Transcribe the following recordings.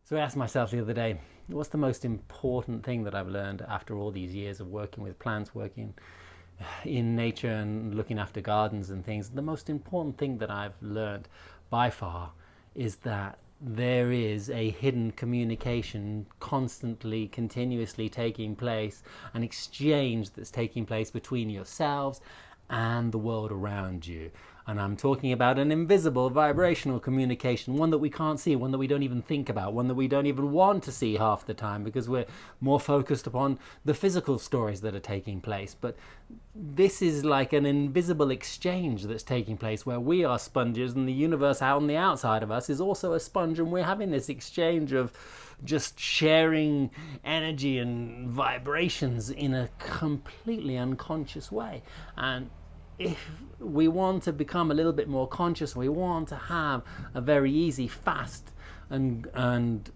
So I asked myself the other day, what's the most important thing that I've learned after all these years of working with plants, working in nature and looking after gardens and things? The most important thing that I've learned by far is that there is a hidden communication constantly, continuously taking place, an exchange that's taking place between yourselves and the world around you. And I'm talking about an invisible vibrational communication, one that we can't see, one that we don't even think about, one that we don't even want to see half the time because we're more focused upon the physical stories that are taking place. But this is like an invisible exchange that's taking place where we are sponges and the universe out on the outside of us is also a sponge, and we're having this exchange of just sharing energy and vibrations in a completely unconscious way. And if we want to become a little bit more conscious, we want to have a very easy, fast and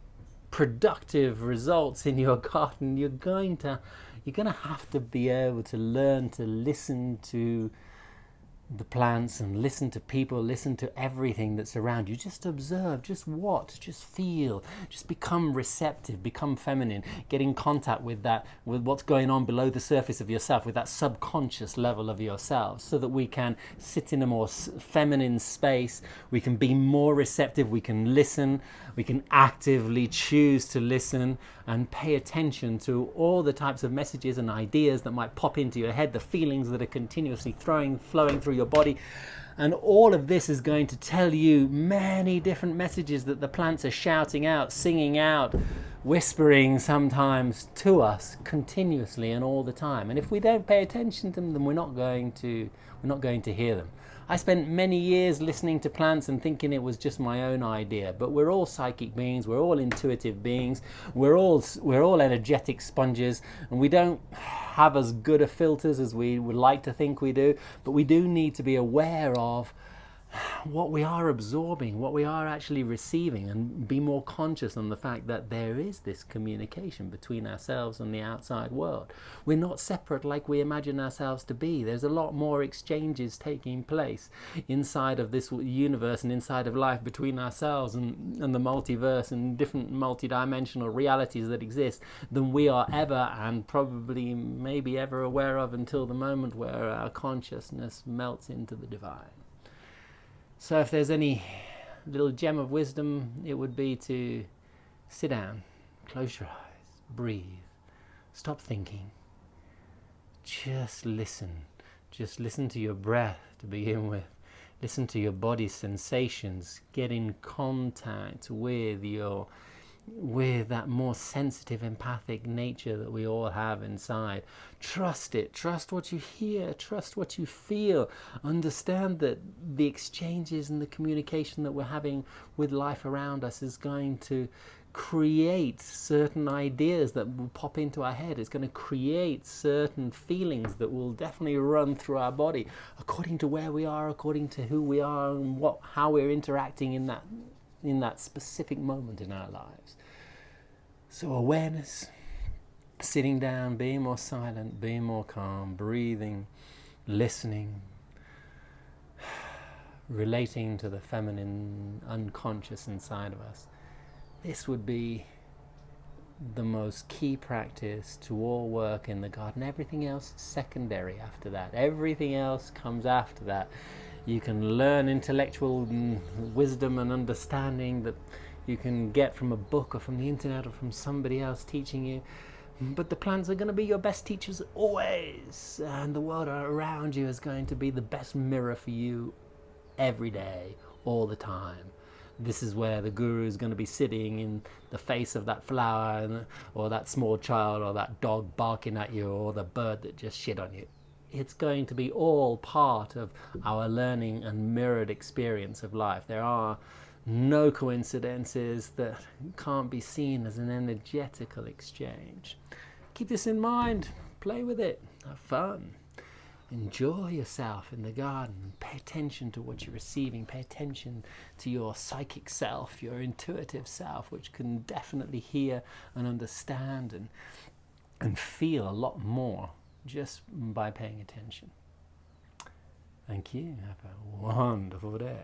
productive results in your garden, you're going to have to be able to learn to listen to the plants and listen to people, listen to everything that's around you. Just observe, just watch, just feel, just become receptive, become feminine, get in contact with that, with what's going on below the surface of yourself, with that subconscious level of yourself, so that we can sit in a more feminine space, we can be more receptive, we can listen, we can actively choose to listen and pay attention to all the types of messages and ideas that might pop into your head, the feelings that are continuously flowing through your body. And all of this is going to tell you many different messages that the plants are shouting out, singing out, whispering sometimes to us continuously and all the time. And if we don't pay attention to them, then we're not going to hear them. I spent many years listening to plants and thinking it was just my own idea, but we're all psychic beings, we're all intuitive beings, we're all energetic sponges, and we don't have as good a filters as we would like to think we do, but we do need to be aware of what we are absorbing, what we are actually receiving, and be more conscious on the fact that there is this communication between ourselves and the outside world. We're not separate like we imagine ourselves to be. There's a lot more exchanges taking place inside of this universe and inside of life between ourselves and the multiverse and different multidimensional realities that exist than we are ever and probably maybe ever aware of until the moment where our consciousness melts into the divine. So if there's any little gem of wisdom, it would be to sit down, close your eyes, breathe, stop thinking, just listen. Just listen to your breath to begin with. Listen to your body's sensations. Get in contact with that more sensitive, empathic nature that we all have inside. Trust it. Trust what you hear. Trust what you feel. Understand that the exchanges and the communication that we're having with life around us is going to create certain ideas that will pop into our head. It's going to create certain feelings that will definitely run through our body according to where we are, according to who we are, and how we're interacting in that specific moment in our lives. So awareness, sitting down, being more silent, being more calm, breathing, listening, relating to the feminine unconscious inside of us. This would be the most key practice to all work in the garden. Everything else is secondary after that. Everything else comes after that. You can learn intellectual wisdom and understanding that you can get from a book or from the internet or from somebody else teaching you. But the plants are going to be your best teachers always. And the world around you is going to be the best mirror for you every day, all the time. This is where the guru is going to be sitting in the face of that flower or that small child or that dog barking at you or the bird that just shit on you. It's going to be all part of our learning and mirrored experience of life. There are no coincidences that can't be seen as an energetical exchange. Keep this in mind. Play with it. Have fun. Enjoy yourself in the garden. Pay attention to what you're receiving. Pay attention to your psychic self, your intuitive self, which can definitely hear and understand and feel a lot more just by paying attention. Thank you. Have a wonderful day.